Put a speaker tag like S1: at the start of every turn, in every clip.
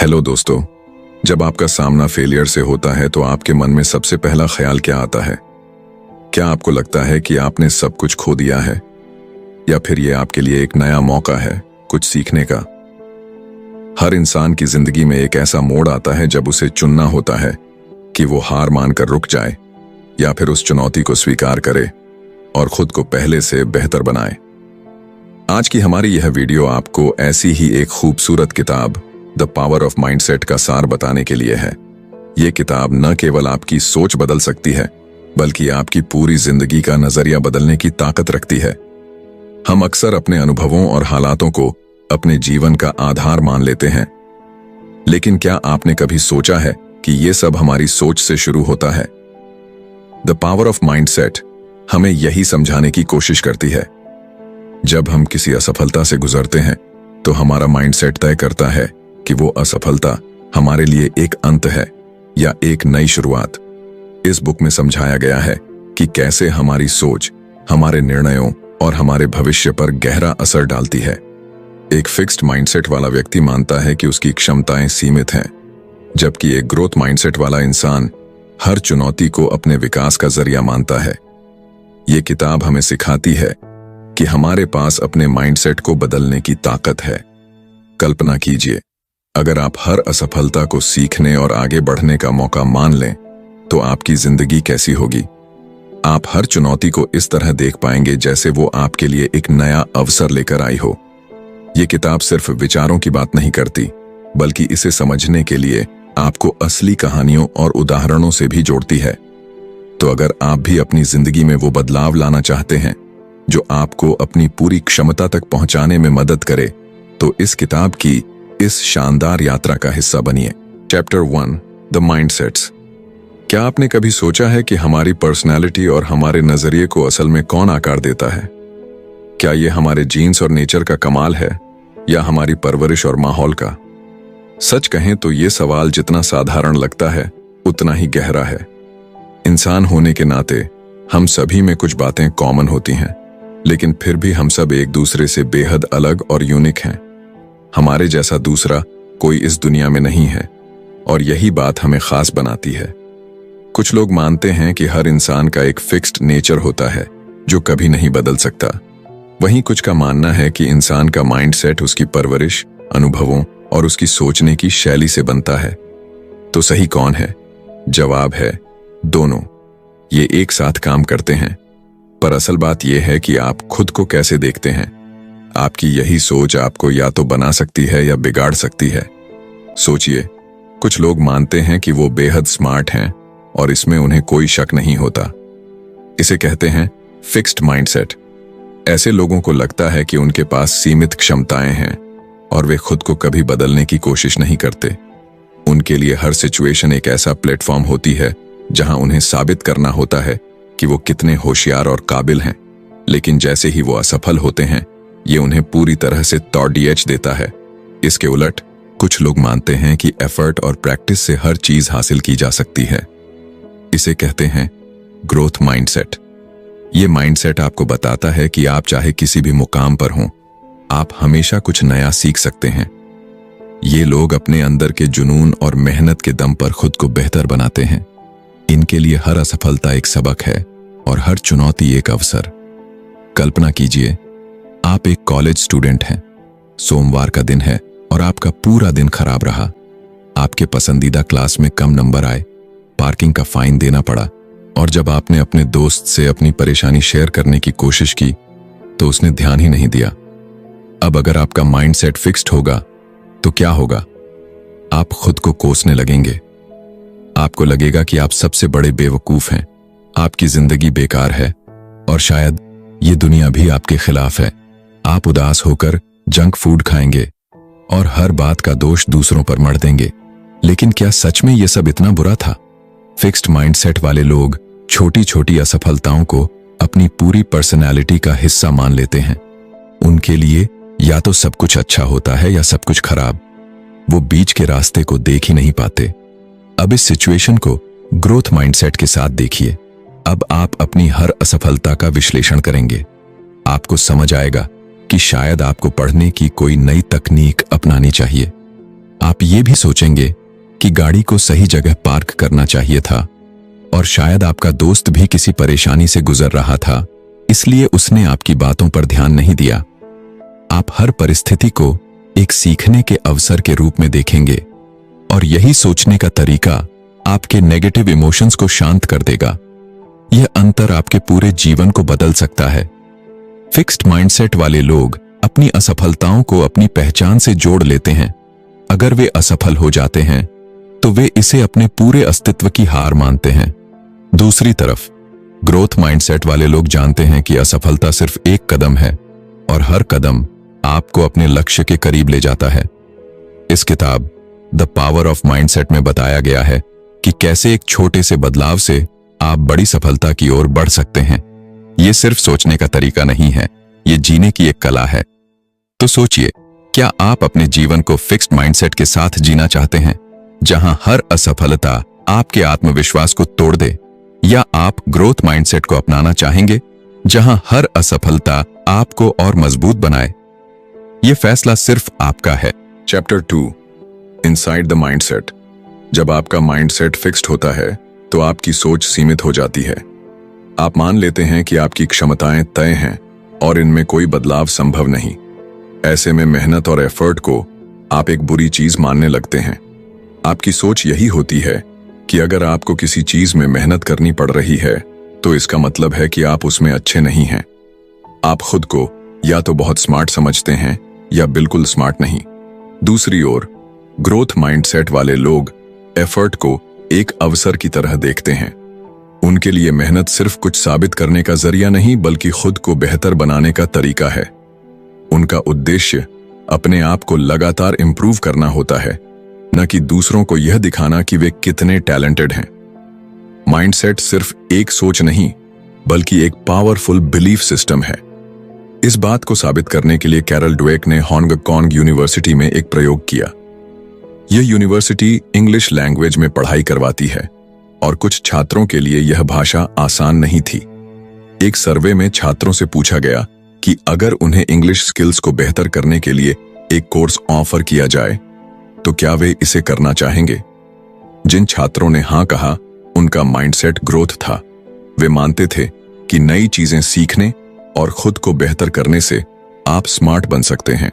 S1: Hello दोस्तों। जब आपका सामना फेलियर से होता है तो आपके मन में सबसे पहला ख्याल क्या आता है? क्या आपको लगता है कि आपने सब कुछ खो दिया है, या फिर ये आपके लिए एक नया मौका है कुछ सीखने का? हर इंसान की जिंदगी में एक ऐसा मोड़ आता है जब उसे चुनना होता है कि वो हार मानकर रुक जाए या फिर उस चुनौती को स्वीकार करे और खुद को पहले से बेहतर बनाए। आज की हमारी यह वीडियो आपको ऐसी ही एक खूबसूरत किताब द पावर ऑफ माइंडसेट का सार बताने के लिए है। ये किताब न केवल आपकी सोच बदल सकती है बल्कि आपकी पूरी जिंदगी का नजरिया बदलने की ताकत रखती है। हम अक्सर अपने अनुभवों और हालातों को अपने जीवन का आधार मान लेते हैं, लेकिन क्या आपने कभी सोचा है कि ये सब हमारी सोच से शुरू होता है? द पावर ऑफ माइंडसेट हमें यही समझाने की कोशिश करती है। जब हम किसी असफलता से गुजरते हैं तो हमारा माइंडसेट तय करता है कि वो असफलता हमारे लिए एक अंत है या एक नई शुरुआत। इस बुक में समझाया गया है कि कैसे हमारी सोच हमारे निर्णयों और हमारे भविष्य पर गहरा असर डालती है। एक फिक्स्ड माइंडसेट वाला व्यक्ति मानता है कि उसकी क्षमताएं सीमित हैं, जबकि एक ग्रोथ माइंडसेट वाला इंसान हर चुनौती को अपने विकास का जरिया मानता है। ये किताब हमें सिखाती है कि हमारे पास अपने माइंडसेट को बदलने की ताकत है। कल्पना कीजिए, अगर आप हर असफलता को सीखने और आगे बढ़ने का मौका मान लें तो आपकी जिंदगी कैसी होगी? आप हर चुनौती को इस तरह देख पाएंगे जैसे वो आपके लिए एक नया अवसर लेकर आई हो। ये किताब सिर्फ विचारों की बात नहीं करती, बल्कि इसे समझने के लिए आपको असली कहानियों और उदाहरणों से भी जोड़ती है। तो अगर आप भी अपनी जिंदगी में वो बदलाव लाना चाहते हैं जो आपको अपनी पूरी क्षमता तक पहुंचाने में मदद करे, तो इस किताब की इस शानदार यात्रा का हिस्सा बनिए। Chapter 1, the mindsets. क्या आपने कभी सोचा है कि हमारी पर्सनैलिटी और हमारे नजरिए को असल में कौन आकार देता है? क्या ये हमारे जीन्स और नेचर का कमाल है या हमारी परवरिश और माहौल का? सच कहें तो ये सवाल जितना साधारण लगता है उतना ही गहरा है। इंसान होने के नाते हम सभी में कुछ बातें कॉमन होती हैं, लेकिन फिर भी हम सब एक दूसरे से बेहद अलग और यूनिक हैं। हमारे जैसा दूसरा कोई इस दुनिया में नहीं है और यही बात हमें खास बनाती है। कुछ लोग मानते हैं कि हर इंसान का एक फिक्स्ड नेचर होता है जो कभी नहीं बदल सकता। वहीं कुछ का मानना है कि इंसान का माइंडसेट उसकी परवरिश, अनुभवों और उसकी सोचने की शैली से बनता है। तो सही कौन है? जवाब है दोनों। ये एक साथ काम करते हैं। पर असल बात यह है कि आप खुद को कैसे देखते हैं। आपकी यही सोच आपको या तो बना सकती है या बिगाड़ सकती है। सोचिए, कुछ लोग मानते हैं कि वो बेहद स्मार्ट हैं और इसमें उन्हें कोई शक नहीं होता। इसे कहते हैं फिक्स्ड माइंडसेट। ऐसे लोगों को लगता है कि उनके पास सीमित क्षमताएं हैं और वे खुद को कभी बदलने की कोशिश नहीं करते। उनके लिए हर सिचुएशन एक ऐसा प्लेटफॉर्म होती है जहां उन्हें साबित करना होता है कि वो कितने होशियार और काबिल हैं। लेकिन जैसे ही वो असफल होते हैं, ये उन्हें पूरी तरह से तोड़िएच देता है। इसके उलट कुछ लोग मानते हैं कि एफर्ट और प्रैक्टिस से हर चीज हासिल की जा सकती है। इसे कहते हैं ग्रोथ माइंडसेट। ये माइंडसेट आपको बताता है कि आप चाहे किसी भी मुकाम पर हों, आप हमेशा कुछ नया सीख सकते हैं। ये लोग अपने अंदर के जुनून और मेहनत के दम पर खुद को बेहतर बनाते हैं। इनके लिए हर असफलता एक सबक है और हर चुनौती एक अवसर। कल्पना कीजिए, आप एक कॉलेज स्टूडेंट हैं। सोमवार का दिन है और आपका पूरा दिन खराब रहा। आपके पसंदीदा क्लास में कम नंबर आए, पार्किंग का फाइन देना पड़ा, और जब आपने अपने दोस्त से अपनी परेशानी शेयर करने की कोशिश की तो उसने ध्यान ही नहीं दिया। अब अगर आपका माइंडसेट फिक्स्ड होगा तो क्या होगा? आप खुद को कोसने लगेंगे। आपको लगेगा कि आप सबसे बड़े बेवकूफ हैं, आपकी जिंदगी बेकार है और शायद ये दुनिया भी आपके खिलाफ है। आप उदास होकर जंक फूड खाएंगे और हर बात का दोष दूसरों पर मढ़ देंगे। लेकिन क्या सच में ये सब इतना बुरा था? फिक्स्ड माइंडसेट वाले लोग छोटी छोटी असफलताओं को अपनी पूरी पर्सनैलिटी का हिस्सा मान लेते हैं। उनके लिए या तो सब कुछ अच्छा होता है या सब कुछ खराब। वो बीच के रास्ते को देख ही नहीं पाते। अब इस सिचुएशन को ग्रोथ माइंडसेट के साथ देखिए। अब आप अपनी हर असफलता का विश्लेषण करेंगे। आपको समझ आएगा कि शायद आपको पढ़ने की कोई नई तकनीक अपनानी चाहिए।
S2: आप ये भी सोचेंगे कि गाड़ी को सही जगह पार्क करना चाहिए था, और शायद आपका दोस्त भी किसी परेशानी से गुजर रहा था, इसलिए उसने आपकी बातों पर ध्यान नहीं दिया। आप हर परिस्थिति को एक सीखने के अवसर के रूप में देखेंगे, और यही सोचने का तरीका आपके नेगेटिव इमोशंस को शांत कर देगा। यह अंतर आपके पूरे जीवन को बदल सकता है। फिक्स्ड माइंडसेट वाले लोग अपनी असफलताओं को अपनी पहचान से जोड़ लेते हैं। अगर वे असफल हो जाते हैं तो वे इसे अपने पूरे अस्तित्व की हार मानते हैं। दूसरी तरफ ग्रोथ माइंडसेट वाले लोग जानते हैं कि असफलता सिर्फ एक कदम है, और हर कदम आपको अपने लक्ष्य के करीब ले जाता है। इस किताब द पावर ऑफ माइंडसेट में बताया गया है कि कैसे एक छोटे से बदलाव से आप बड़ी सफलता की ओर बढ़ सकते हैं। यह सिर्फ सोचने का तरीका नहीं है, यह जीने की एक कला है। तो सोचिए, क्या आप अपने जीवन को फिक्स्ड माइंडसेट के साथ जीना चाहते हैं, जहां हर असफलता आपके आत्मविश्वास को तोड़ दे, या आप ग्रोथ माइंडसेट को अपनाना चाहेंगे, जहां हर असफलता आपको और मजबूत बनाए? यह फैसला सिर्फ आपका है।
S1: Chapter 2 inside the mindset. जब आपका माइंडसेट फिक्स्ड होता है तो आपकी सोच सीमित हो जाती है। आप मान लेते हैं कि आपकी क्षमताएं तय हैं और इनमें कोई बदलाव संभव नहीं। ऐसे में मेहनत और एफर्ट को आप एक बुरी चीज मानने लगते हैं। आपकी सोच यही होती है कि अगर आपको किसी चीज में मेहनत करनी पड़ रही है तो इसका मतलब है कि आप उसमें अच्छे नहीं हैं। आप खुद को या तो बहुत स्मार्ट समझते हैं या बिल्कुल स्मार्ट नहीं। दूसरी ओर ग्रोथ माइंडसेट वाले लोग एफर्ट को एक अवसर की तरह देखते हैं। उनके लिए मेहनत सिर्फ कुछ साबित करने का जरिया नहीं, बल्कि खुद को बेहतर बनाने का तरीका है। उनका उद्देश्य अपने आप को लगातार इंप्रूव करना होता है, न कि दूसरों को यह दिखाना कि वे कितने टैलेंटेड हैं। माइंडसेट सिर्फ एक सोच नहीं, बल्कि एक पावरफुल बिलीफ सिस्टम है। इस बात को साबित करने के लिए कैरल ड्वेक ने हांगकांग यूनिवर्सिटी में एक प्रयोग किया। यह यूनिवर्सिटी इंग्लिश लैंग्वेज में पढ़ाई करवाती है, और कुछ छात्रों के लिए यह भाषा आसान नहीं थी। एक सर्वे में छात्रों से पूछा गया कि अगर उन्हें इंग्लिश स्किल्स को बेहतर करने के लिए एक कोर्स ऑफर किया जाए तो क्या वे इसे करना चाहेंगे। जिन छात्रों ने हां कहा, उनका माइंडसेट ग्रोथ था। वे मानते थे कि नई चीजें सीखने और खुद को बेहतर करने से आप स्मार्ट बन सकते हैं।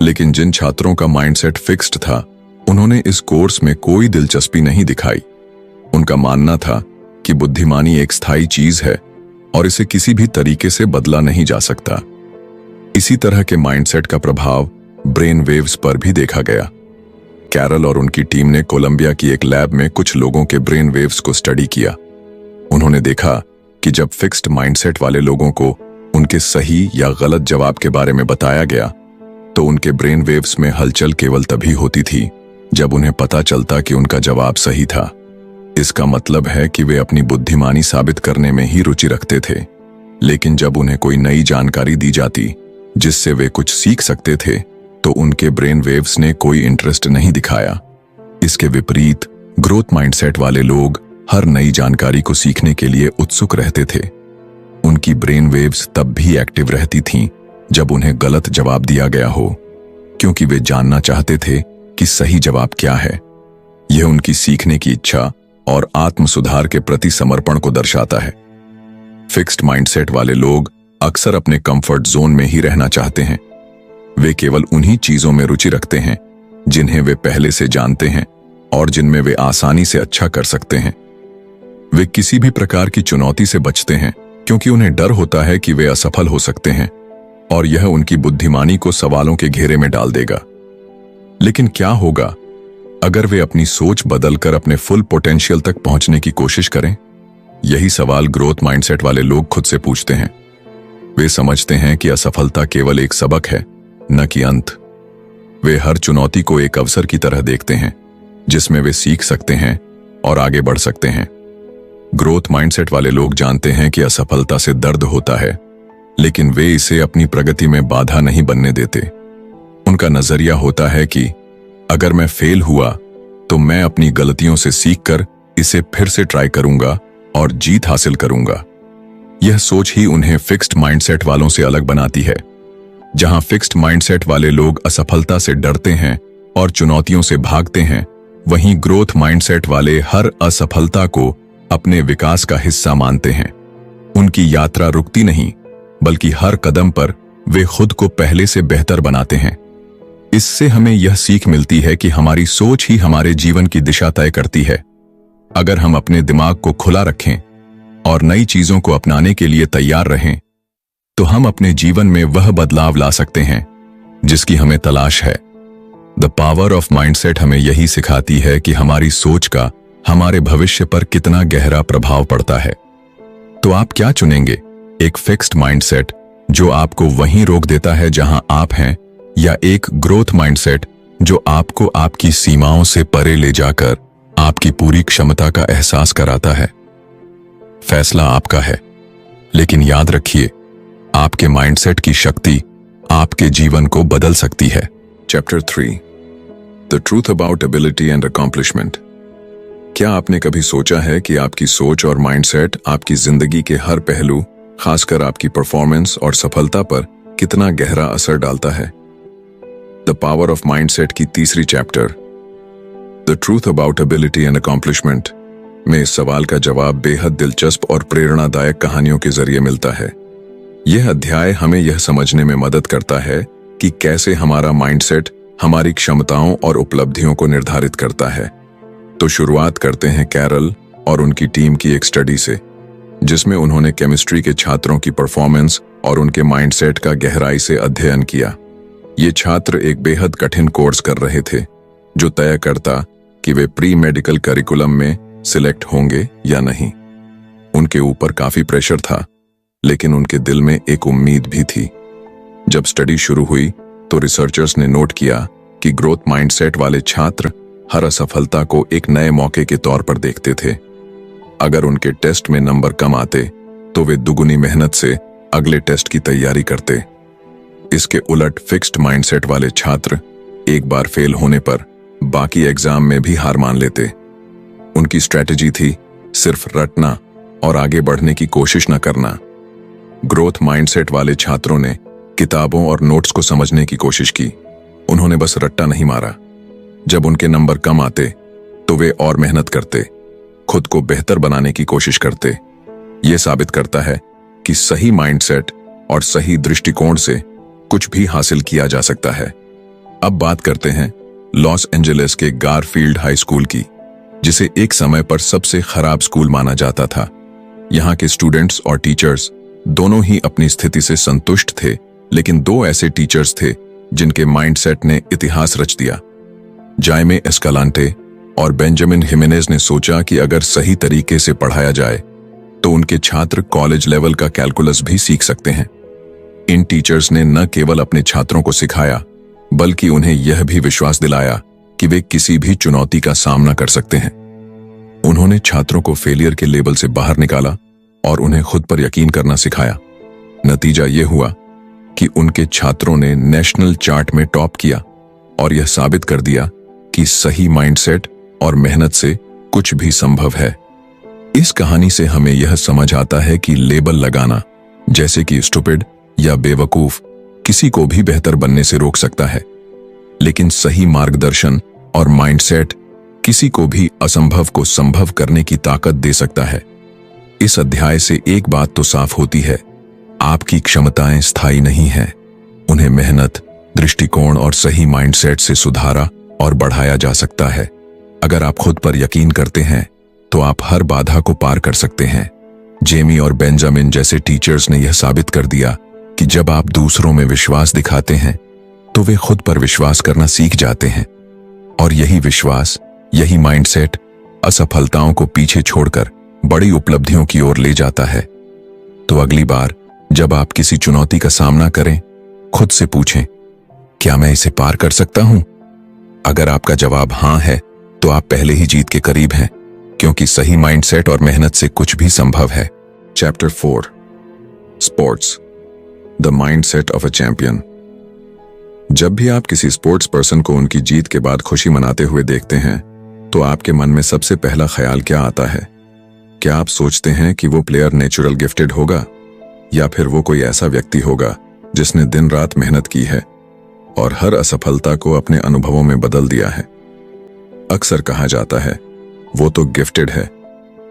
S1: लेकिन जिन छात्रों का माइंडसेट फिक्स्ड था, उन्होंने इस कोर्स में कोई दिलचस्पी नहीं दिखाई। उनका मानना था कि बुद्धिमानी एक स्थायी चीज है और इसे किसी भी तरीके से बदला नहीं जा सकता। इसी तरह के माइंडसेट का प्रभाव ब्रेन वेव्स पर भी देखा गया। कैरल और उनकी टीम ने कोलंबिया की एक लैब में कुछ लोगों के ब्रेन वेव्स को स्टडी किया। उन्होंने देखा कि जब फिक्स्ड माइंडसेट वाले लोगों को उनके सही या गलत जवाब के बारे में बताया गया तो उनके ब्रेन वेव्स में हलचल केवल तभी होती थी जब उन्हें पता चलता कि उनका जवाब सही था। इसका मतलब है कि वे अपनी बुद्धिमानी साबित करने में ही रुचि रखते थे, लेकिन जब उन्हें कोई नई जानकारी दी जाती जिससे वे कुछ सीख सकते थे तो उनके ब्रेन वेव्स ने कोई इंटरेस्ट नहीं दिखाया। इसके विपरीत ग्रोथ माइंडसेट वाले लोग हर नई जानकारी को सीखने के लिए उत्सुक रहते थे। उनकी ब्रेन वेव्स तब भी एक्टिव रहती थीं जब उन्हें गलत जवाब दिया गया हो, क्योंकि वे जानना चाहते थे कि सही जवाब क्या है। यह उनकी सीखने की इच्छा और आत्म सुधार के प्रति समर्पण को दर्शाता है। फिक्स्ड माइंडसेट वाले लोग अक्सर अपने कंफर्ट जोन में ही रहना चाहते हैं। वे केवल उन्हीं चीजों में रुचि रखते हैं जिन्हें वे पहले से जानते हैं और जिनमें वे आसानी से अच्छा कर सकते हैं। वे किसी भी प्रकार की चुनौती से बचते हैं क्योंकि उन्हें डर होता है कि वे असफल हो सकते हैं और यह उनकी बुद्धिमानी को सवालों के घेरे में डाल देगा। लेकिन क्या होगा अगर वे अपनी सोच बदलकर अपने फुल पोटेंशियल तक पहुंचने की कोशिश करें? यही सवाल ग्रोथ माइंडसेट वाले लोग खुद से पूछते हैं। वे समझते हैं कि असफलता केवल एक सबक है, न कि अंत। वे हर चुनौती को एक अवसर की तरह देखते हैं जिसमें वे सीख सकते हैं और आगे बढ़ सकते हैं। ग्रोथ माइंडसेट वाले लोग जानते हैं कि असफलता से दर्द होता है, लेकिन वे इसे अपनी प्रगति में बाधा नहीं बनने देते। उनका नजरिया होता है कि अगर मैं फेल हुआ तो मैं अपनी गलतियों से सीखकर इसे फिर से ट्राई करूंगा और जीत हासिल करूंगा। यह सोच ही उन्हें फिक्स्ड माइंडसेट वालों से अलग बनाती है। जहां फिक्स्ड माइंडसेट वाले लोग असफलता से डरते हैं,
S2: और चुनौतियों से भागते हैं, वहीं ग्रोथ माइंडसेट वाले हर असफलता को अपने विकास का हिस्सा मानते हैं। उनकी यात्रा रुकती नहीं, बल्कि हर कदम पर वे खुद को पहले से बेहतर बनाते हैं। इससे हमें यह सीख मिलती है कि हमारी सोच ही हमारे जीवन की दिशा तय करती है। अगर हम अपने दिमाग को खुला रखें और नई चीजों को अपनाने के लिए तैयार रहें, तो हम अपने जीवन में वह बदलाव ला सकते हैं जिसकी हमें तलाश है। द पावर ऑफ माइंडसेट हमें यही सिखाती है कि हमारी सोच का हमारे भविष्य पर कितना गहरा प्रभाव पड़ता है। तो आप क्या चुनेंगे? एक फिक्स्ड माइंडसेट जो आपको वहीं रोक देता है जहां आप हैं, या एक ग्रोथ माइंडसेट जो आपको आपकी सीमाओं से परे ले जाकर आपकी पूरी क्षमता का एहसास कराता है? फैसला आपका है, लेकिन याद रखिए, आपके माइंडसेट की शक्ति आपके जीवन को बदल सकती है।
S1: Chapter 3, the truth about ability and accomplishment. क्या आपने कभी सोचा है कि आपकी सोच और माइंडसेट आपकी जिंदगी के हर पहलू, खासकर आपकी परफॉर्मेंस और सफलता पर कितना गहरा असर डालता है? द पावर ऑफ माइंडसेट की तीसरी chapter, the truth about ability and accomplishment में इस सवाल का जवाब बेहद दिलचस्प और प्रेरणादायक कहानियों के जरिए मिलता है। यह अध्याय हमें यह समझने में मदद करता है कि कैसे हमारा माइंडसेट हमारी क्षमताओं और उपलब्धियों को निर्धारित करता है। तो शुरुआत करते हैं कैरल और उनकी टीम की एक स्टडी से, जिसमें उन्होंने केमिस्ट्री के छात्रों की परफॉर्मेंस और उनके माइंडसेट का गहराई से अध्ययन किया। ये छात्र एक बेहद कठिन कोर्स कर रहे थे जो तय करता कि वे प्री मेडिकल करिकुलम में सिलेक्ट होंगे या नहीं। उनके ऊपर काफी प्रेशर था, लेकिन उनके दिल में एक उम्मीद भी थी। जब स्टडी शुरू हुई तो रिसर्चर्स ने नोट किया कि ग्रोथ माइंडसेट वाले छात्र हर असफलता को एक नए मौके के तौर पर देखते थे। अगर उनके टेस्ट में नंबर कम आते तो वे दुगुनी मेहनत से अगले टेस्ट की तैयारी करते। इसके उलट फिक्स्ड माइंडसेट वाले छात्र एक बार फेल होने पर बाकी एग्जाम में भी हार मान लेते। उनकी स्ट्रेटजी थी सिर्फ रटना और आगे बढ़ने की कोशिश न करना। ग्रोथ माइंडसेट वाले छात्रों ने किताबों और नोट्स को समझने की कोशिश की। उन्होंने बस रट्टा नहीं मारा। जब उनके नंबर कम आते तो वे और मेहनत करते, खुद को बेहतर बनाने की कोशिश करते। यह साबित करता है कि सही माइंडसेट और सही दृष्टिकोण से कुछ भी हासिल किया जा सकता है। अब बात करते हैं लॉस एंजलिस के गारफील्ड हाई स्कूल की, जिसे एक समय पर सबसे खराब स्कूल माना जाता था। यहाँ के स्टूडेंट्स और टीचर्स दोनों ही अपनी स्थिति से संतुष्ट थे, लेकिन दो ऐसे टीचर्स थे जिनके माइंडसेट ने इतिहास रच दिया। जाइमे एस्कालांटे और बेंजामिन हिमेनेज ने सोचा कि अगर सही तरीके से पढ़ाया जाए तो उनके छात्र कॉलेज लेवल का कैलकुलस भी सीख सकते हैं। इन टीचर्स ने न केवल अपने छात्रों को सिखाया, बल्कि उन्हें यह भी विश्वास दिलाया कि वे किसी भी चुनौती का सामना कर सकते हैं। उन्होंने छात्रों को फेलियर के लेबल से बाहर निकाला और उन्हें खुद पर यकीन करना सिखाया। नतीजा यह हुआ कि उनके छात्रों ने नेशनल चार्ट में टॉप किया और यह साबित कर दिया कि सही माइंडसेट और मेहनत से कुछ भी संभव है। इस कहानी से हमें यह समझ आता है कि लेबल लगाना, जैसे कि स्टूपिड या बेवकूफ, किसी को भी बेहतर बनने से रोक सकता है, लेकिन सही मार्गदर्शन और माइंडसेट किसी को भी असंभव को संभव करने की ताकत दे सकता है। इस अध्याय से एक बात तो साफ होती है, आपकी क्षमताएं स्थायी नहीं हैं। उन्हें मेहनत, दृष्टिकोण और सही माइंडसेट से सुधारा और बढ़ाया जा सकता है। अगर आप खुद पर यकीन करते हैं तो आप हर बाधा को पार कर सकते हैं। जेमी और बेंजामिन जैसे टीचर्स ने यह साबित कर दिया कि जब आप दूसरों में विश्वास दिखाते हैं तो वे खुद पर विश्वास करना सीख जाते हैं, और यही विश्वास, यही माइंडसेट असफलताओं को पीछे छोड़कर बड़ी उपलब्धियों की ओर ले जाता है। तो अगली बार जब आप किसी चुनौती का सामना करें, खुद से पूछें, क्या मैं इसे पार कर सकता हूं? अगर आपका जवाब हां है तो आप पहले ही जीत के करीब हैं, क्योंकि सही माइंडसेट और मेहनत से कुछ भी संभव है। Chapter 4, sports, the mindset of a champion. जब भी आप किसी स्पोर्ट्स पर्सन को उनकी जीत के बाद खुशी मनाते हुए देखते हैं तो आपके मन में सबसे पहला ख्याल क्या आता है? क्या आप सोचते हैं कि वो प्लेयर नेचुरल गिफ्टेड होगा, या फिर वो कोई ऐसा व्यक्ति होगा जिसने दिन रात मेहनत की है और हर असफलता को अपने अनुभवों में बदल दिया है। अक्सर कहा जाता है वो तो गिफ्टेड है,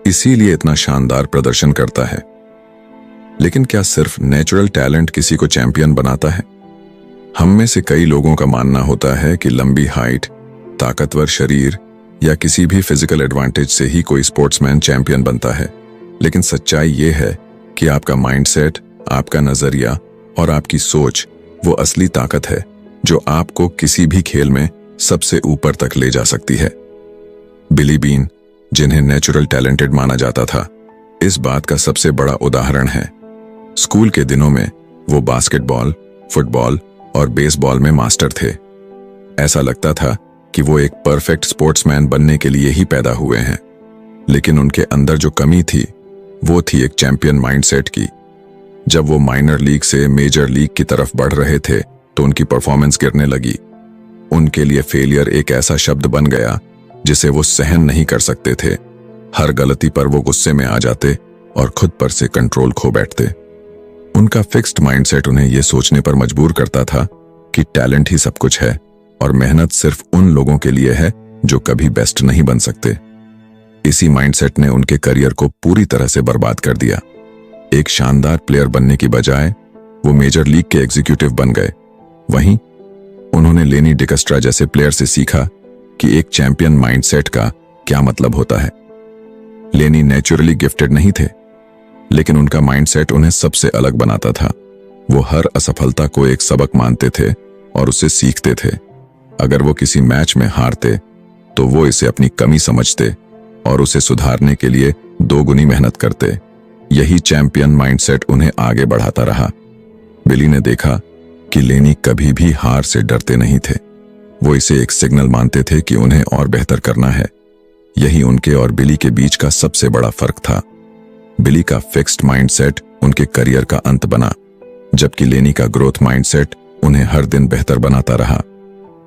S1: इसीलिए इतना शानदार प्रदर्शन करता है। लेकिन क्या सिर्फ नेचुरल टैलेंट किसी को चैंपियन बनाता है? हम में से कई लोगों का मानना होता है कि लंबी हाइट, ताकतवर शरीर या किसी भी फिजिकल एडवांटेज से ही कोई स्पोर्ट्समैन चैंपियन बनता है। लेकिन सच्चाई ये है कि आपका माइंडसेट, आपका नजरिया और आपकी सोच वो असली ताकत है जो आपको किसी भी खेल में सबसे ऊपर तक ले जा सकती है। बिली बीन, जिन्हें नेचुरल टैलेंटेड माना जाता था, इस बात का सबसे बड़ा उदाहरण है। स्कूल के दिनों में वो बास्केटबॉल, फुटबॉल और बेसबॉल में मास्टर थे। ऐसा लगता था कि वो एक परफेक्ट स्पोर्ट्समैन बनने के लिए ही पैदा हुए हैं। लेकिन उनके अंदर जो कमी थी वो थी एक चैंपियन माइंडसेट की। जब वो माइनर लीग से मेजर लीग की तरफ बढ़ रहे थे तो उनकी परफॉर्मेंस गिरने लगी। उनके लिए फेलियर एक ऐसा शब्द बन गया जिसे वो सहन नहीं कर सकते थे। हर गलती पर वो गुस्से में आ जाते और खुद पर से कंट्रोल खो बैठते। उनका फिक्स्ड माइंडसेट उन्हें यह सोचने पर मजबूर करता था कि टैलेंट ही सब कुछ है और मेहनत सिर्फ उन लोगों के लिए है जो कभी बेस्ट नहीं बन सकते। इसी माइंडसेट ने उनके करियर को पूरी तरह से बर्बाद कर दिया। एक शानदार प्लेयर बनने की बजाय वो मेजर लीग के एग्जीक्यूटिव बन गए। वहीं उन्होंने लेनी डिकस्ट्रा जैसे प्लेयर से सीखा कि एक चैंपियन माइंडसेट का क्या मतलब होता है। लेनी नेचुरली गिफ्टेड नहीं थे, लेकिन उनका माइंडसेट उन्हें सबसे अलग बनाता था। वो हर असफलता को एक सबक मानते थे और उससे सीखते थे। अगर वो किसी मैच में हारते तो वो इसे अपनी कमी समझते और उसे सुधारने के लिए दोगुनी मेहनत करते। यही चैंपियन माइंडसेट उन्हें आगे बढ़ाता रहा। बिली ने देखा कि लेनी कभी भी हार से डरते नहीं थे। वो इसे एक सिग्नल मानते थे कि उन्हें और बेहतर करना है। यही उनके और बिली के बीच का सबसे बड़ा फर्क था। बिली का फिक्स्ड माइंडसेट उनके करियर का अंत बना, जबकि लेनी का ग्रोथ माइंडसेट उन्हें हर दिन बेहतर बनाता रहा।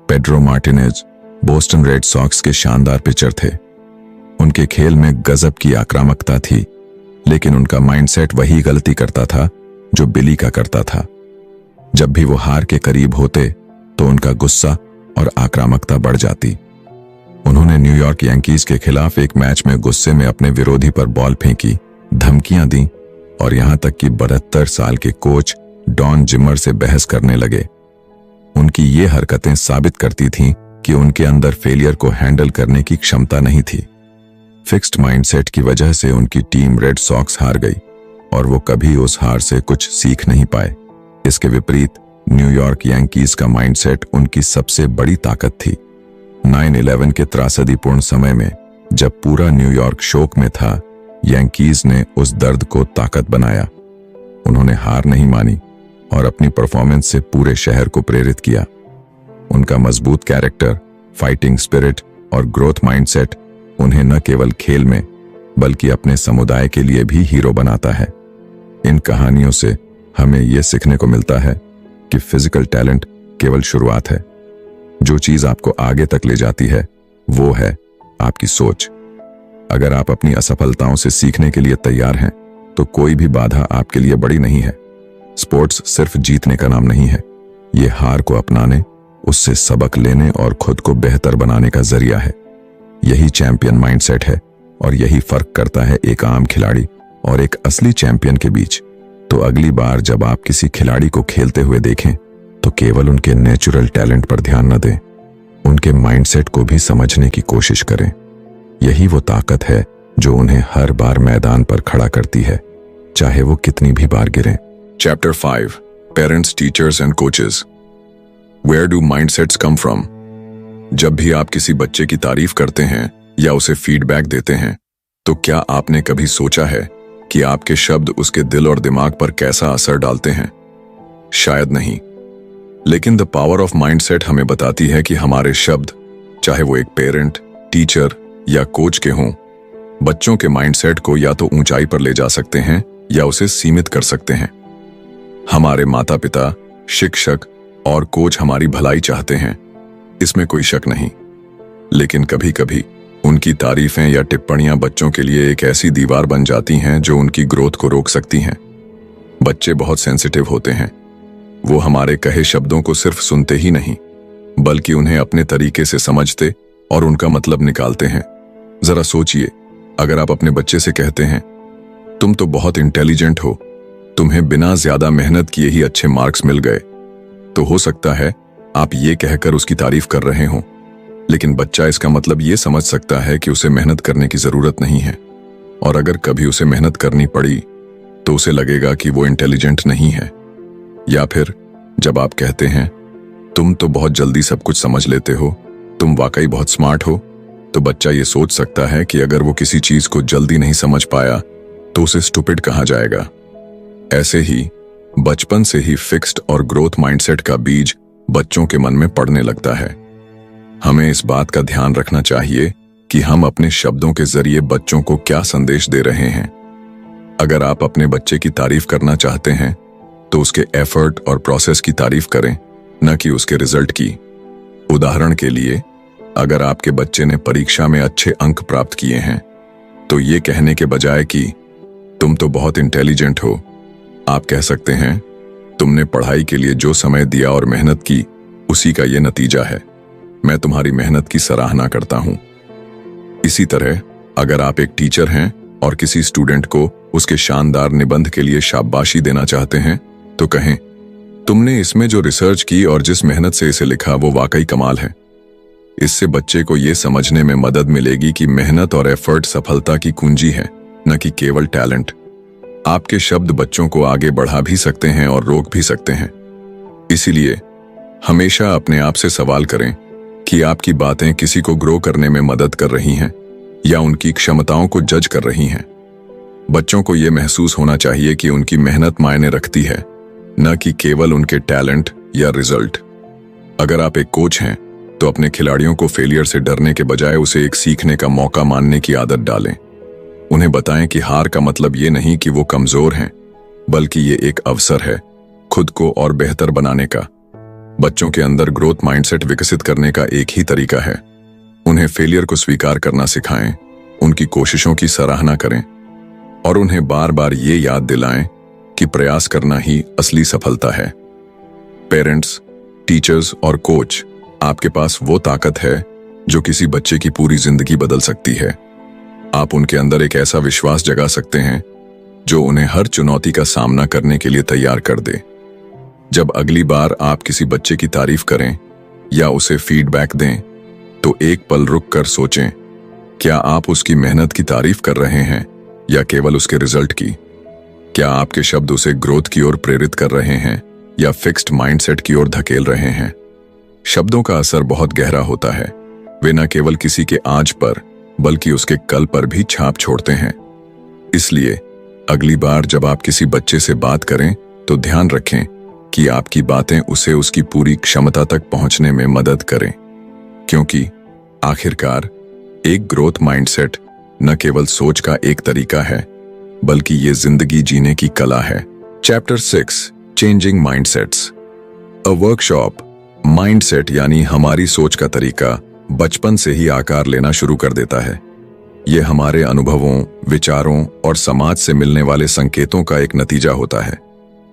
S1: Pedro Martinez Boston Red Sox के शानदार पिचर थे। उनके खेल में गजब की आक्रामकता थी, लेकिन उनका माइंडसेट वही गलती करता था जो बिली का करता था। जब भी वो हार के करीब होते तो उनका गुस्सा और आक्रामकता बढ़ जाती। उन्होंने न्यूयॉर्क यांकीज के खिलाफ एक मैच में गुस्से में अपने विरोधी पर बॉल फेंकी, धमकियां दी और यहां तक कि 72 साल के कोच डॉन जिमर से बहस करने लगे। उनकी ये हरकतें साबित करती थीं कि उनके अंदर फेलियर को हैंडल करने की क्षमता नहीं थी। फिक्स्ड माइंडसेट की वजह से उनकी टीम रेड सॉक्स हार गई और वो कभी उस हार से कुछ सीख नहीं पाए। इसके विपरीत न्यूयॉर्क यांकीज का माइंडसेट उनकी सबसे बड़ी ताकत थी। 9/11 के त्रासदीपूर्ण समय में जब पूरा न्यूयॉर्क शोक में था, यांकीज ने उस दर्द को ताकत बनाया। उन्होंने हार नहीं मानी और अपनी परफॉर्मेंस से पूरे शहर को प्रेरित किया। उनका मजबूत कैरेक्टर, फाइटिंग स्पिरिट और ग्रोथ माइंडसेट उन्हें न केवल खेल में बल्कि अपने समुदाय के लिए भी हीरो बनाता है। इन कहानियों से हमें यह सीखने को मिलता है कि फिजिकल टैलेंट केवल शुरुआत है। जो चीज आपको आगे तक ले जाती है वो है आपकी सोच। अगर आप अपनी असफलताओं से सीखने के लिए तैयार हैं तो कोई भी बाधा आपके लिए बड़ी नहीं है। स्पोर्ट्स सिर्फ जीतने का नाम नहीं है, ये हार को अपनाने, उससे सबक लेने और खुद को बेहतर बनाने का जरिया है। यही चैंपियन माइंडसेट है और यही फर्क करता है एक आम खिलाड़ी और एक असली चैंपियन के बीच। तो अगली बार जब आप किसी खिलाड़ी को खेलते हुए देखें तो केवल उनके नेचुरल टैलेंट पर ध्यान न दें, उनके माइंडसेट को भी समझने की कोशिश करें। यही वो ताकत है जो उन्हें हर बार मैदान पर खड़ा करती है, चाहे वो कितनी भी बार गिरें। Chapter 5 Parents, Teachers and Coaches. Where do mindsets come from? जब भी आप किसी बच्चे की तारीफ करते हैं या उसे फीडबैक देते हैं तो क्या आपने कभी सोचा है कि आपके शब्द उसके दिल और दिमाग पर कैसा असर डालते हैं? शायद नहीं, लेकिन द पावर ऑफ माइंडसेट हमें बताती है कि हमारे शब्द, चाहे वो एक पेरेंट, टीचर या कोच के हों, बच्चों के माइंडसेट को या तो ऊंचाई पर ले जा सकते हैं या उसे सीमित कर सकते हैं। हमारे माता पिता, शिक्षक और कोच हमारी भलाई चाहते हैं, इसमें कोई शक नहीं। लेकिन कभी कभी उनकी तारीफें या टिप्पणियां बच्चों के लिए एक ऐसी दीवार बन जाती हैं जो उनकी ग्रोथ को रोक सकती हैं। बच्चे बहुत सेंसिटिव होते हैं। वो हमारे कहे शब्दों को सिर्फ सुनते ही नहीं, बल्कि उन्हें अपने तरीके से समझते और उनका मतलब निकालते हैं। जरा सोचिए, अगर आप अपने बच्चे से कहते हैं, तुम तो बहुत इंटेलिजेंट हो, तुम्हें बिना ज्यादा मेहनत किए ही अच्छे मार्क्स मिल गए, तो हो सकता है आप ये कहकर उसकी तारीफ कर रहे हो, लेकिन बच्चा इसका मतलब ये समझ सकता है कि उसे मेहनत करने की जरूरत नहीं है, और अगर कभी उसे मेहनत करनी पड़ी तो उसे लगेगा कि वो इंटेलिजेंट नहीं है। या फिर जब आप कहते हैं, तुम तो बहुत जल्दी सब कुछ समझ लेते हो, तुम वाकई बहुत स्मार्ट हो, तो बच्चा ये सोच सकता है कि अगर वो किसी चीज को जल्दी नहीं समझ पाया तो उसे स्टूपिड कहा जाएगा। ऐसे ही बचपन से ही फिक्स्ड और ग्रोथ माइंडसेट का बीज बच्चों के मन में पड़ने लगता है। हमें इस बात का ध्यान रखना चाहिए कि हम अपने शब्दों के जरिए बच्चों को क्या संदेश दे रहे हैं। अगर आप अपने बच्चे की तारीफ करना चाहते हैं तो उसके एफर्ट और प्रोसेस की तारीफ करें, न कि उसके रिजल्ट की। उदाहरण के लिए, अगर आपके बच्चे ने परीक्षा में अच्छे अंक प्राप्त किए हैं तो ये कहने के बजाय कि तुम तो बहुत इंटेलिजेंट हो, आप कह सकते हैं, तुमने पढ़ाई के लिए जो समय दिया और मेहनत की, उसी का ये नतीजा है। मैं तुम्हारी मेहनत की सराहना करता हूं। इसी तरह अगर आप एक टीचर हैं और किसी स्टूडेंट को उसके शानदार निबंध के लिए शाबाशी देना चाहते हैं तो कहें, तुमने इसमें जो रिसर्च की और जिस मेहनत से इसे लिखा वो वाकई कमाल है। इससे बच्चे को यह समझने में मदद मिलेगी कि मेहनत और एफर्ट सफलता की कुंजी है, न कि केवल टैलेंट। आपके शब्द बच्चों को आगे बढ़ा भी सकते हैं और रोक भी सकते हैं। इसीलिए हमेशा अपने आप से सवाल करें कि आपकी बातें किसी को ग्रो करने में मदद कर रही हैं या उनकी क्षमताओं को जज कर रही हैं। बच्चों को यह महसूस होना चाहिए कि उनकी मेहनत मायने रखती है, न कि केवल उनके टैलेंट या रिजल्ट। अगर आप एक कोच हैं तो अपने खिलाड़ियों को फेलियर से डरने के बजाय उसे एक सीखने का मौका मानने की आदत डालें। उन्हें बताएं कि हार का मतलब ये नहीं कि वो कमजोर हैं, बल्कि ये एक अवसर है खुद को और बेहतर बनाने का। बच्चों के अंदर ग्रोथ माइंडसेट विकसित करने का एक ही तरीका है, उन्हें फेलियर को स्वीकार करना सिखाएं, उनकी कोशिशों की सराहना करें और उन्हें बार बार ये याद दिलाएं कि प्रयास करना ही असली सफलता है। पेरेंट्स, टीचर्स और कोच, आपके पास वो ताकत है जो किसी बच्चे की पूरी जिंदगी बदल सकती है। आप उनके अंदर एक ऐसा विश्वास जगा सकते हैं जो उन्हें हर चुनौती का सामना करने के लिए तैयार कर दे। जब अगली बार आप किसी बच्चे की तारीफ करें या उसे फीडबैक दें तो एक पल रुक कर सोचें, क्या आप उसकी मेहनत की तारीफ कर रहे हैं या केवल उसके रिजल्ट की? क्या आपके शब्द उसे ग्रोथ की ओर प्रेरित कर रहे हैं या फिक्स्ड माइंडसेट की ओर धकेल रहे हैं? शब्दों का असर बहुत गहरा होता है। वे न केवल किसी के आज पर बल्कि उसके कल पर भी छाप छोड़ते हैं। इसलिए अगली बार जब आप किसी बच्चे से बात करें तो ध्यान रखें कि आपकी बातें उसे उसकी पूरी क्षमता तक पहुंचने में मदद करें, क्योंकि आखिरकार एक ग्रोथ माइंडसेट न केवल सोच का एक तरीका है, बल्कि ये जिंदगी जीने की कला है। Chapter 6, changing mindsets. A workshop. Mindset यानी हमारी सोच का तरीका बचपन से ही आकार लेना शुरू कर देता है। यह हमारे अनुभवों, विचारों और समाज से मिलने वाले संकेतों का एक नतीजा होता है।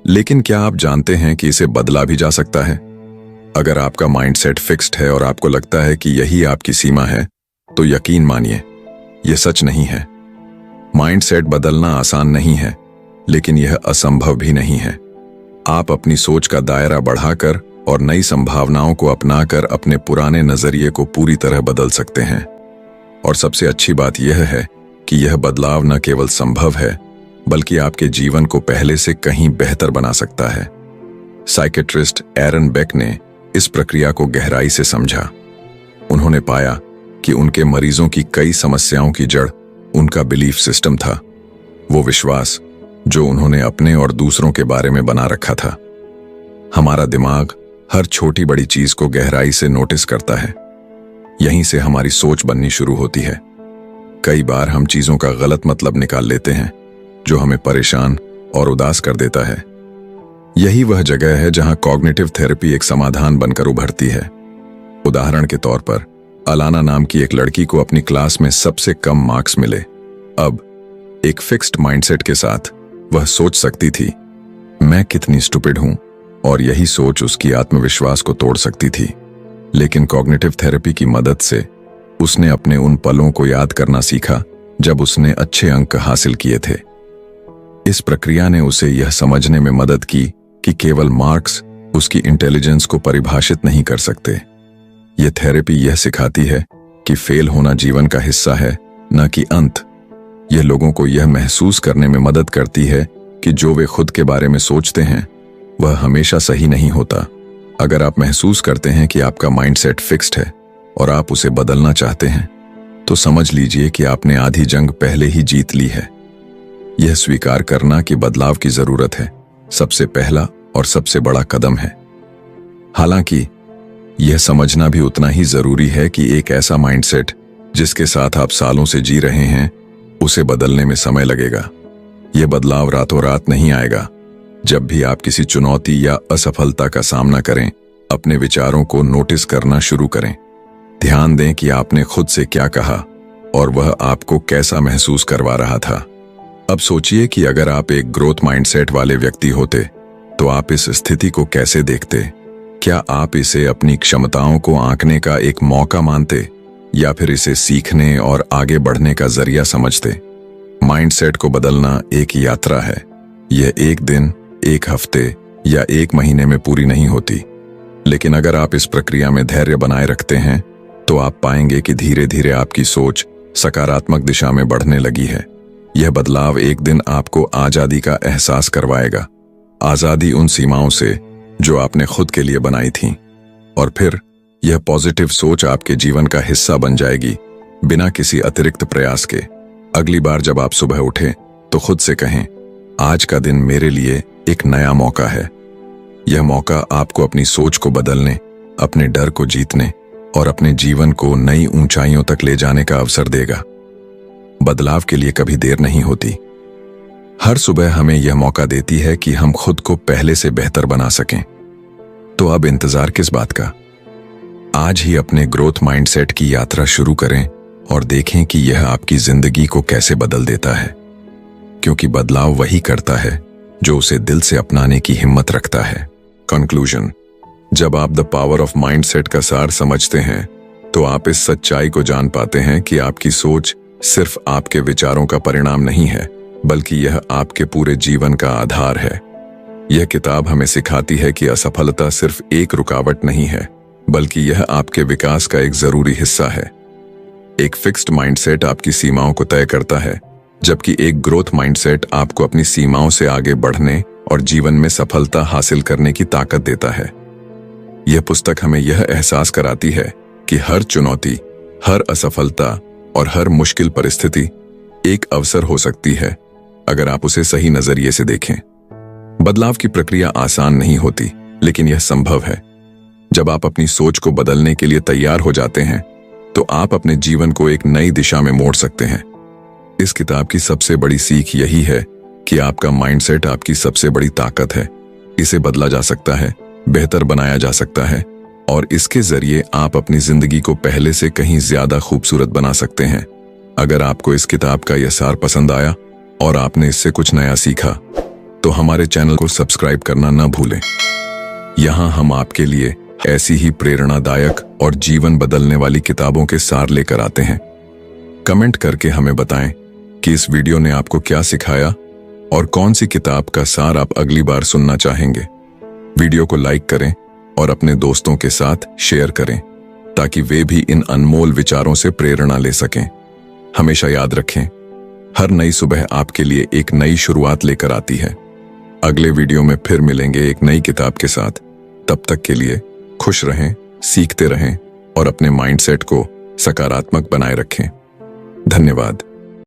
S1: लेकिन क्या आप जानते हैं कि इसे बदला भी जा सकता है? अगर आपका माइंडसेट फिक्स्ड है और आपको लगता है कि यही आपकी सीमा है, तो यकीन मानिए, यह सच नहीं है। माइंडसेट बदलना आसान नहीं है, लेकिन यह असंभव भी नहीं है। आप अपनी सोच का दायरा बढ़ाकर और नई संभावनाओं को अपनाकर अपने पुराने नजरिए को पूरी तरह बदल सकते हैं। और सबसे अच्छी बात यह है कि यह बदलाव न केवल संभव है, बल्कि आपके जीवन को पहले से कहीं बेहतर बना सकता है। साइकेट्रिस्ट एरन बेक ने इस प्रक्रिया को गहराई से समझा। उन्होंने पाया कि उनके मरीजों की कई समस्याओं की जड़ उनका बिलीफ सिस्टम था, वो विश्वास जो उन्होंने अपने और दूसरों के बारे में बना रखा था। हमारा दिमाग हर छोटी बड़ी चीज को गहराई से नोटिस करता है। यहीं से हमारी सोच बननी शुरू होती है। कई बार हम चीजों का गलत मतलब निकाल लेते हैं, जो हमें परेशान और उदास कर देता है। यही वह जगह है जहां कॉग्निटिव थेरेपी एक समाधान बनकर उभरती है। उदाहरण के तौर पर, अलाना नाम की एक लड़की को अपनी क्लास में सबसे कम मार्क्स मिले। अब एक फिक्स्ड माइंडसेट के साथ वह सोच सकती थी, मैं कितनी स्टूपिड हूं, और यही सोच उसकी आत्मविश्वास को तोड़ सकती थी। लेकिन कॉग्निटिव थेरेपी की मदद से उसने अपने उन पलों को याद करना सीखा जब उसने अच्छे अंक हासिल किए थे। इस प्रक्रिया ने उसे यह समझने में मदद की कि केवल मार्क्स उसकी इंटेलिजेंस को परिभाषित नहीं कर सकते। यह थेरेपी यह सिखाती है कि फेल होना जीवन का हिस्सा है, न कि अंत। यह लोगों को यह महसूस करने में मदद करती है कि जो वे खुद के बारे में सोचते हैं वह हमेशा सही नहीं होता। अगर आप महसूस करते हैं कि आपका माइंडसेट फिक्स्ड है और आप उसे बदलना चाहते हैं, तो समझ लीजिए कि आपने आधी जंग पहले ही जीत ली है। यह स्वीकार करना कि बदलाव की जरूरत है सबसे पहला और सबसे बड़ा कदम है। हालांकि यह समझना भी उतना ही जरूरी है कि एक ऐसा माइंडसेट जिसके साथ आप सालों से जी रहे हैं, उसे बदलने में समय लगेगा। यह बदलाव रातों रात नहीं आएगा। जब भी आप किसी चुनौती या असफलता का सामना करें, अपने विचारों को नोटिस करना शुरू करें। ध्यान दें कि आपने खुद से क्या कहा और वह आपको कैसा महसूस करवा रहा था। अब सोचिए कि अगर आप एक ग्रोथ माइंडसेट वाले व्यक्ति होते तो आप इस स्थिति को कैसे देखते? क्या आप इसे अपनी क्षमताओं को आंकने का एक मौका मानते या फिर इसे सीखने और आगे बढ़ने का जरिया समझते? माइंडसेट को बदलना एक यात्रा है। यह एक दिन, एक हफ्ते या एक महीने में पूरी नहीं होती। लेकिन अगर आप इस प्रक्रिया में धैर्य बनाए रखते हैं तो आप पाएंगे कि धीरे धीरे आपकी सोच सकारात्मक दिशा में बढ़ने लगी है। यह बदलाव एक दिन आपको आजादी का एहसास करवाएगा। आजादी उन सीमाओं से जो आपने खुद के लिए बनाई थी। और फिर यह पॉजिटिव सोच आपके जीवन का हिस्सा बन जाएगी, बिना किसी अतिरिक्त प्रयास के। अगली बार जब आप सुबह उठें तो खुद से कहें, आज का दिन मेरे लिए एक नया मौका है। यह मौका आपको अपनी सोच को बदलने, अपने डर को जीतने और अपने जीवन को नई ऊंचाइयों तक ले जाने का अवसर देगा। बदलाव के लिए कभी देर नहीं होती। हर सुबह हमें यह मौका देती है कि हम खुद को पहले से बेहतर बना सकें। तो अब इंतजार किस बात का? आज ही अपने ग्रोथ माइंडसेट की यात्रा शुरू करें और देखें कि यह आपकी जिंदगी को कैसे बदल देता है। क्योंकि बदलाव वही करता है जो उसे दिल से अपनाने की हिम्मत रखता है। कंक्लूजन: जब आप द पावर ऑफ माइंडसेट का सार समझते हैं तो आप इस सच्चाई को जान पाते हैं कि आपकी सोच सिर्फ आपके विचारों का परिणाम नहीं है, बल्कि यह आपके पूरे जीवन का आधार है। यह किताब हमें सिखाती है कि असफलता सिर्फ एक रुकावट नहीं है, बल्कि यह आपके विकास का एक जरूरी हिस्सा है। एक फिक्स्ड माइंडसेट आपकी सीमाओं को तय करता है, जबकि एक ग्रोथ माइंडसेट आपको अपनी सीमाओं से आगे बढ़ने और जीवन में सफलता हासिल करने की ताकत देता है। यह पुस्तक हमें यह एहसास कराती है कि हर चुनौती, हर असफलता और हर मुश्किल परिस्थिति एक अवसर हो सकती है, अगर आप उसे सही नजरिए से देखें। बदलाव की प्रक्रिया आसान नहीं होती, लेकिन यह संभव है। जब आप अपनी सोच को बदलने के लिए तैयार हो जाते हैं तो आप अपने जीवन को एक नई दिशा में मोड़ सकते हैं। इस किताब की सबसे बड़ी सीख यही है कि आपका माइंडसेट आपकी सबसे बड़ी ताकत है। इसे बदला जा सकता है, बेहतर बनाया जा सकता है और इसके जरिए आप अपनी जिंदगी को पहले से कहीं ज्यादा खूबसूरत बना सकते हैं। अगर आपको इस किताब का यह सार पसंद आया और आपने इससे कुछ नया सीखा, तो हमारे चैनल को सब्सक्राइब करना न भूलें। यहाँ हम आपके लिए ऐसी ही प्रेरणादायक और जीवन बदलने वाली किताबों के सार लेकर आते हैं। कमेंट करके हमें बताएं कि इस वीडियो ने आपको क्या सिखाया और कौन सी किताब का सार आप अगली बार सुनना चाहेंगे। वीडियो को लाइक करें और अपने दोस्तों के साथ शेयर करें ताकि वे भी इन अनमोल विचारों से प्रेरणा ले सकें। हमेशा याद रखें, हर नई सुबह आपके लिए एक नई शुरुआत लेकर आती है। अगले वीडियो में फिर मिलेंगे एक नई किताब के साथ। तब तक के लिए खुश रहें, सीखते रहें और अपने माइंडसेट को सकारात्मक बनाए रखें। धन्यवाद।